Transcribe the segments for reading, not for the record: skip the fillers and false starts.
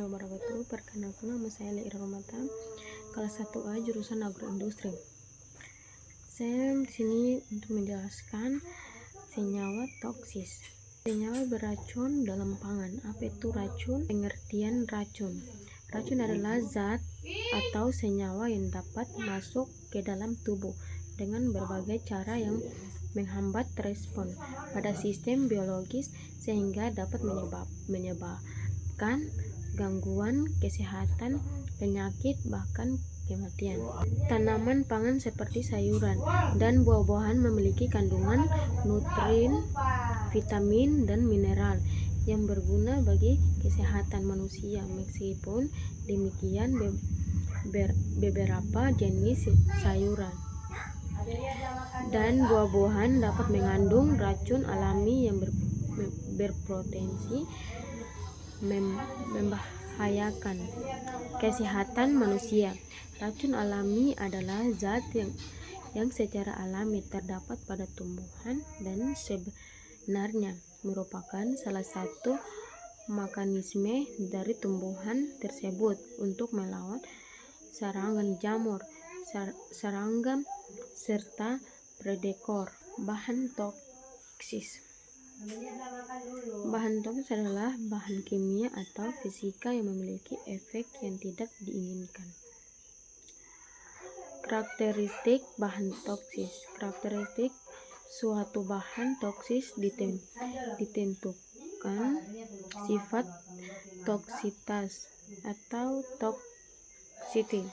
warahmatullahi wabarakatuh. Perkenalkan, nama saya Leira Romata, kelas 1A jurusan agroindustri. Saya di sini untuk menjelaskan senyawa toksis. Senyawa beracun dalam pangan. Apa itu racun? Pengertian racun. Racun adalah zat atau senyawa yang dapat masuk ke dalam tubuh dengan berbagai cara yang menghambat respon pada sistem biologis sehingga dapat menyebabkan gangguan kesehatan, penyakit, bahkan kematian. Tanaman pangan seperti sayuran dan buah-buahan memiliki kandungan nutrien, vitamin, dan mineral yang berguna bagi kesehatan manusia. Meskipun demikian, beberapa jenis sayuran dan buah-buahan dapat mengandung racun alami yang berpotensi membahayakan kesehatan manusia. Racun alami adalah zat yang secara alami terdapat pada tumbuhan dan sebenarnya merupakan salah satu mekanisme dari tumbuhan tersebut untuk melawan serangan jamur, serangga, serta predator. Bahan toksis. Bahan toksis adalah bahan kimia atau fisika yang memiliki efek yang tidak diinginkan. Karakteristik bahan toksis. Karakteristik suatu bahan toksis ditentukan sifat toksitas atau toksiti,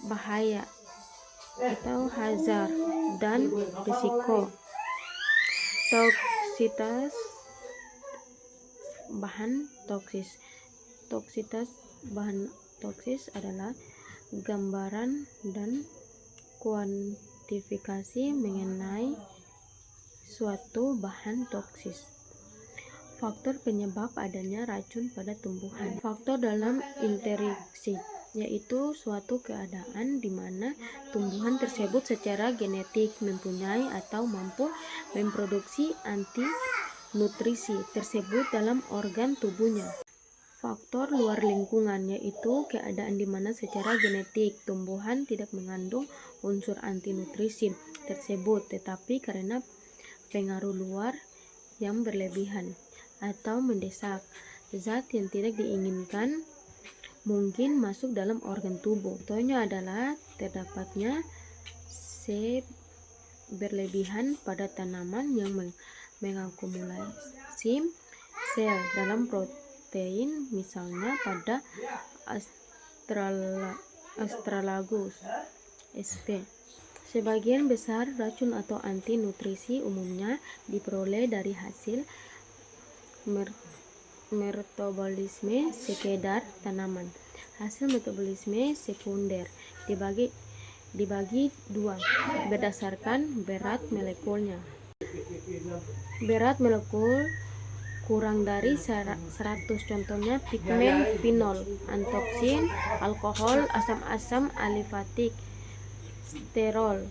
bahaya atau hazard, dan risiko. Toksitas bahan toksis. Toksitas bahan toksis adalah gambaran dan kuantifikasi mengenai suatu bahan toksis. Faktor penyebab adanya racun pada tumbuhan. Faktor dalam interaksi, yaitu suatu keadaan di mana tumbuhan tersebut secara genetik mempunyai atau mampu memproduksi anti nutrisi tersebut dalam organ tubuhnya. Faktor luar lingkungan, yaitu keadaan di mana secara genetik tumbuhan tidak mengandung unsur anti nutrisi tersebut, tetapi karena pengaruh luar yang berlebihan atau mendesak, zat yang tidak diinginkan mungkin masuk dalam organ tubuh. Contohnya adalah terdapatnya C berlebihan pada tanaman yang mengakumulasi sel dalam protein, misalnya pada Astragalus sp. Sebagian besar racun atau anti nutrisi umumnya diperoleh dari hasil metabolisme sekedar tanaman. Hasil metabolisme sekunder dibagi dua berdasarkan berat molekulnya. Berat molekul kurang dari 100, contohnya pigmen, pinol, antoksin, alkohol, asam-asam alifatik, sterol,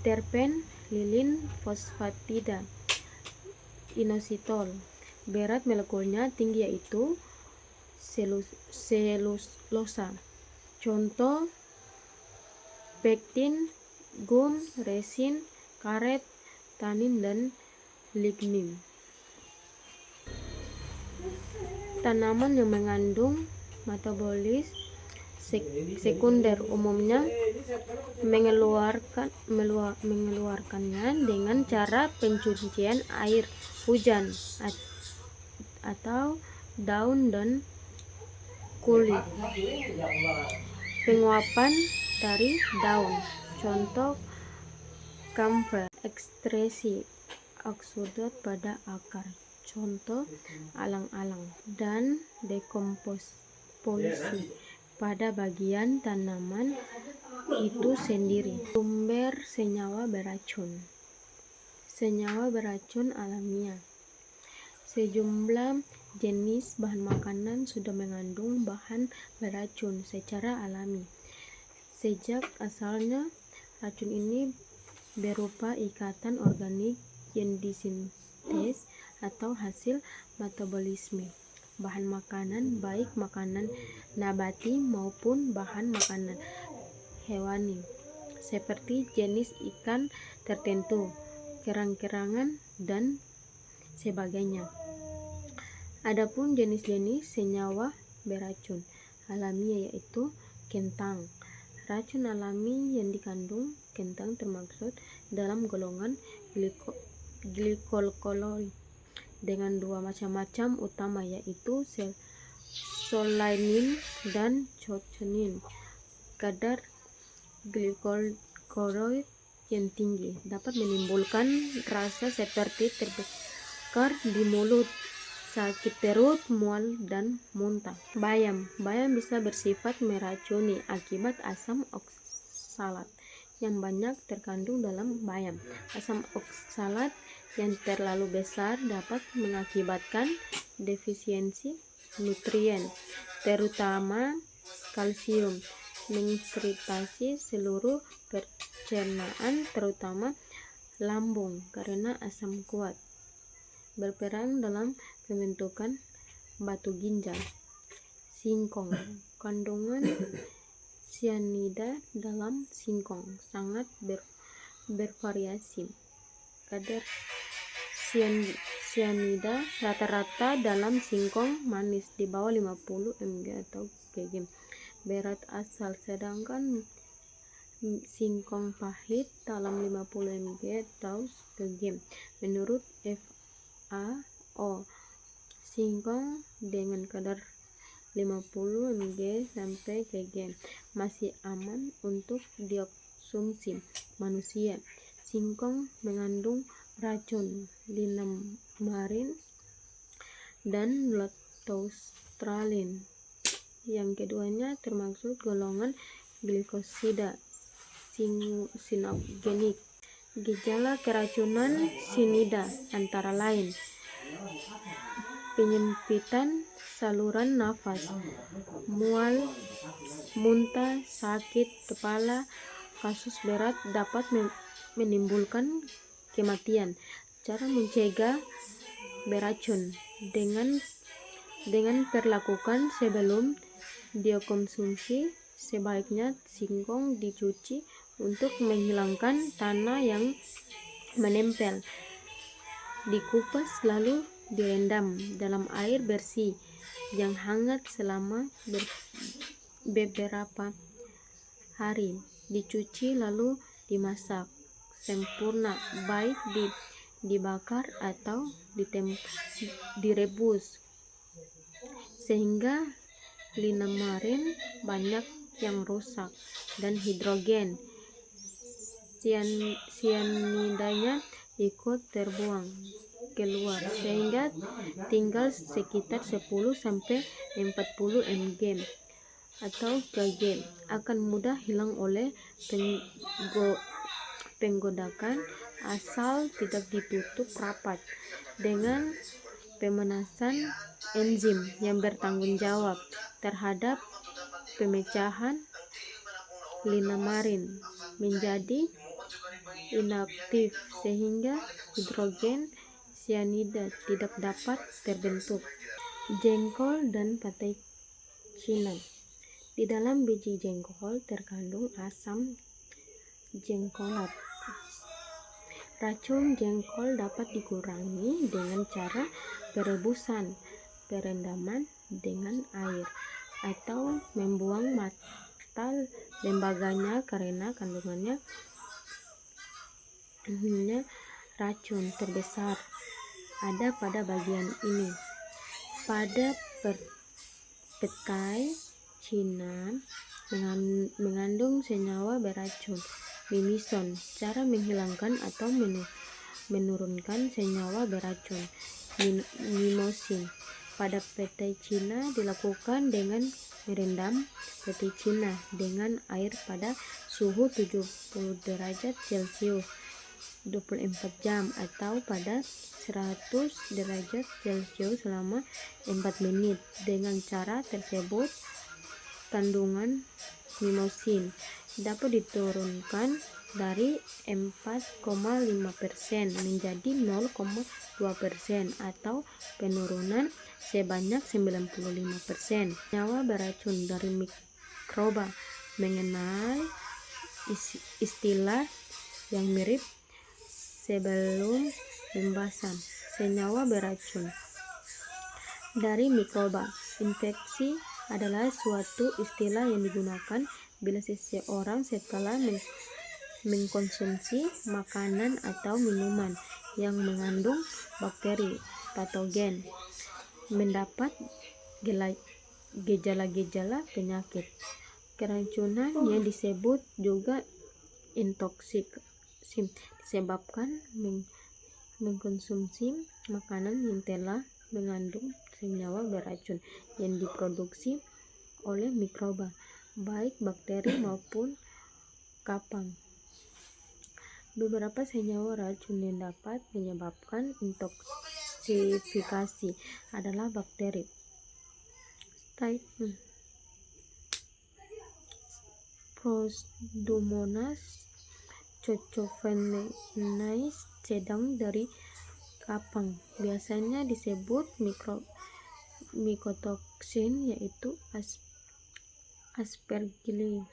terpen, lilin, fosfatida, inositol. Berat molekulnya tinggi yaitu selulosa, contoh pektin, gum, resin, karet, tanin, dan lignin. Tanaman yang mengandung metabolis sekunder umumnya mengeluarkannya dengan cara pencucian air hujan atau daun dan kulit. Penguapan dari daun, contoh kamfer. Ekstresi oksida pada akar, contoh alang-alang. Dan dekomposisi pada bagian tanaman itu sendiri. Sumber senyawa beracun. Senyawa beracun alamiah. Sejumlah jenis bahan makanan sudah mengandung bahan beracun secara alami. Sejak asalnya, racun ini berupa ikatan organik yang disintesis atau hasil metabolisme. bahan makanan, baik makanan nabati maupun bahan makanan hewani, seperti jenis ikan tertentu, kerang-kerangan, dan sebagainya. Adapun jenis-jenis senyawa beracun alami yaitu kentang. Racun alami yang dikandung kentang termaksud dalam golongan glikolkoloid dengan dua macam utama yaitu solanin dan coconin. Kadar glikolkoloid yang tinggi dapat menimbulkan rasa seperti terbakar di mulut, sakit perut, mual, dan muntah. Bayam bisa bersifat meracuni akibat asam oksalat yang banyak terkandung dalam bayam. Asam oksalat yang terlalu besar dapat mengakibatkan defisiensi nutrien, terutama kalsium, mengiritasi seluruh pencernaan, terutama lambung, karena asam kuat berperan dalam pembentukan batu ginjal. Singkong, kandungan sianida dalam singkong sangat bervariasi. Kadar sianida rata-rata dalam singkong manis di bawah 50 mg atau kg berat asal, sedangkan singkong pahit dalam 50 mg atau kg. Menurut FAO, singkong dengan kadar 50 mg sampai kg masih aman untuk dikonsumsi manusia. Singkong mengandung racun linamarin dan lactobacillus. Yang keduanya termasuk golongan glikosida sinogenik. Gejala keracunan sianida antara lain penyempitan saluran nafas, mual, muntah, sakit kepala. Kasus berat dapat menimbulkan kematian. Cara mencegah beracun dengan perlakukan sebelum dikonsumsi. Sebaiknya singkong dicuci untuk menghilangkan tanah yang menempel, dikupas lalu direndam dalam air bersih yang hangat selama beberapa hari, dicuci lalu dimasak sempurna, baik dibakar atau direbus, sehingga linamarin banyak yang rusak dan hidrogen sianidanya ikut terbuang keluar, sehingga tinggal sekitar 10-40 mg atau kg akan mudah hilang oleh penggodakan asal tidak ditutup rapat dengan pemanasan enzim yang bertanggung jawab terhadap pemecahan linamarin menjadi inaktif, sehingga hidrogen sianida tidak dapat terbentuk. Jengkol dan petai Cina. Di dalam biji jengkol terkandung asam jengkolat. Racun jengkol dapat dikurangi dengan cara perebusan, perendaman dengan air, atau membuang mata lembaganya karena kandungannya racun terbesar ada pada bagian ini. Pada petai Cina mengandung senyawa beracun mimison. Cara menghilangkan atau menurunkan senyawa beracun mimosin pada petai Cina dilakukan dengan merendam petai Cina dengan air pada suhu 70 derajat Celcius 24 jam atau pada 100 derajat Celcius selama 4 menit. Dengan cara tersebut, kandungan mimosin dapat diturunkan dari 4,5% menjadi 0,2% atau penurunan sebanyak 95%. Senyawa beracun dari mikroba mengenai istilah yang mirip sebelum pembahasan. Senyawa beracun dari mikroba infeksi adalah suatu istilah yang digunakan bila seseorang setelah mengkonsumsi makanan atau minuman yang mengandung bakteri patogen mendapat gejala-gejala penyakit. Keracunan yang disebut juga intoksikasi disebabkan mengkonsumsi makanan yang telah mengandung senyawa beracun yang diproduksi oleh mikroba, baik bakteri maupun kapang. Beberapa senyawa racun yang dapat menyebabkan intoksifikasi adalah bakteri Pseudomonas cacophenonis sedang dari kapang biasanya disebut mycotoxin, yaitu Aspergillus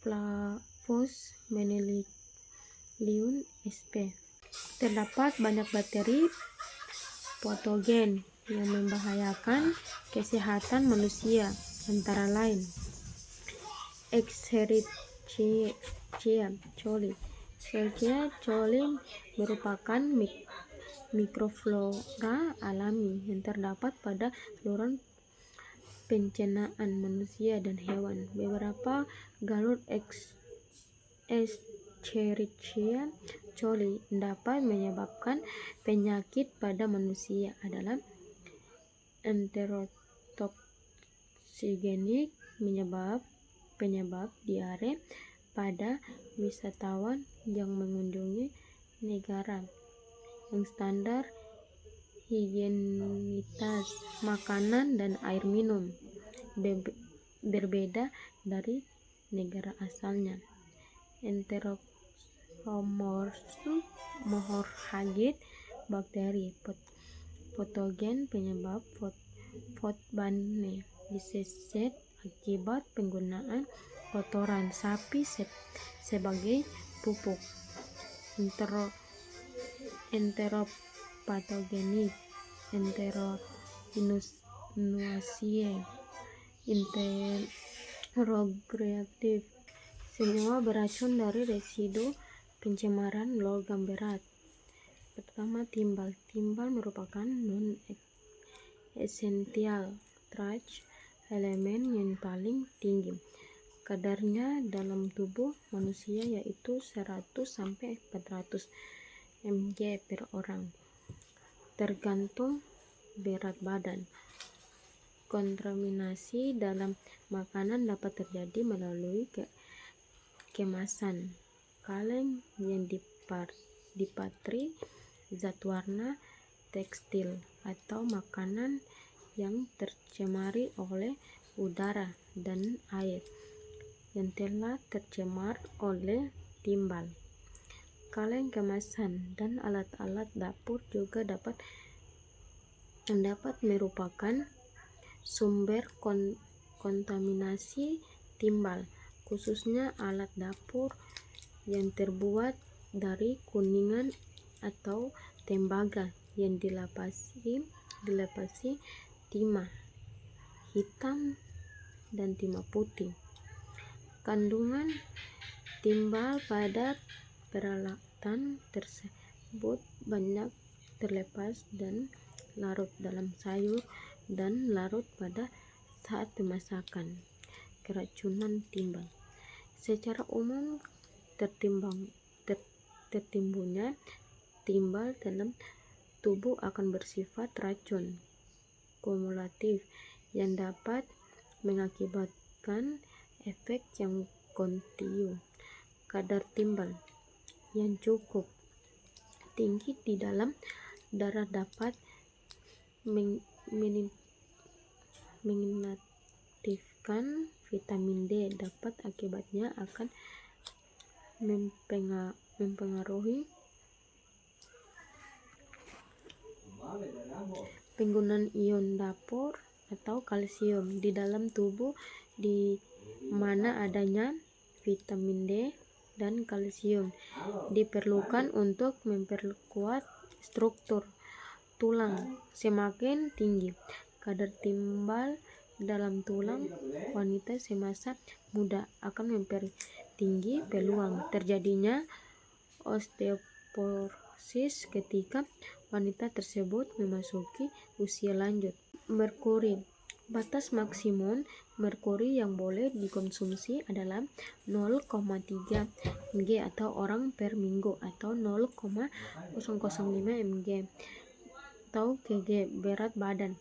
flavus menilium sp. Terdapat banyak bakteri patogen yang membahayakan kesehatan manusia, antara lain Escherichia coli. Escherichia coli merupakan mikroflora alami yang terdapat pada saluran pencernaan manusia dan hewan. Beberapa galur Escherichia coli dapat menyebabkan penyakit pada manusia adalah enterotoksigenik, penyebab diare pada wisatawan yang mengunjungi negara yang standar higienitas makanan dan air minum berbeda dari negara asalnya. Enterohemorrhagic bakteri patogen penyebab fotbane disease akibat penggunaan kotoran sapi sebagai pupuk. Enteropatogenik Enteroinuaceae Enterogreatif senyawa beracun dari residu pencemaran logam berat. Pertama, timbal. Timbal merupakan non-essential trace elemen yang paling tinggi kadarnya dalam tubuh manusia, yaitu 100-400 mg per orang, tergantung berat badan. Kontaminasi dalam makanan dapat terjadi melalui kemasan, kaleng yang dipatri, zat warna, tekstil, atau makanan yang tercemari oleh udara dan air yang telah tercemar oleh timbal. Kaleng kemasan dan alat-alat dapur juga dapat merupakan sumber kontaminasi timbal, khususnya alat dapur yang terbuat dari kuningan atau tembaga yang dilapisi timah hitam dan timah putih. Kandungan timbal pada peralatan tersebut banyak terlepas dan larut dalam sayur dan larut pada saat pemasakan. Keracunan timbal. Secara umum, tertimbunnya timbal dalam tubuh akan bersifat racun kumulatif yang dapat mengakibatkan efek yang kontinu. Kadar timbal yang cukup tinggi di dalam darah dapat menginaktifkan vitamin D, dapat akibatnya akan mempengaruhi penggunaan ion dapur atau kalsium di dalam tubuh, di mana adanya vitamin D dan kalsium diperlukan untuk memperkuat struktur tulang. Semakin tinggi kadar timbal dalam tulang wanita semasa muda akan mempertinggi peluang terjadinya osteoporosis ketika wanita tersebut memasuki usia lanjut. Merkuri. Batas maksimum merkuri yang boleh dikonsumsi adalah 0,3 mg atau orang per minggu atau 0,005 mg atau kg berat badan,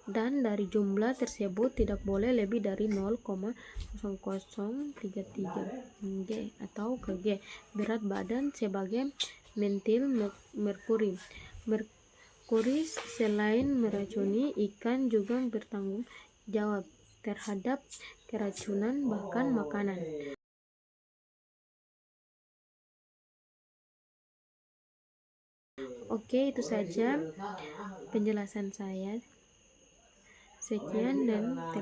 dan dari jumlah tersebut tidak boleh lebih dari 0,0033 mg atau kg berat badan sebagai metil merkuri. Merkuri selain meracuni ikan juga bertanggung jawab terhadap keracunan bahkan makanan. Oke, itu saja penjelasan saya. Sekian dan terima kasih.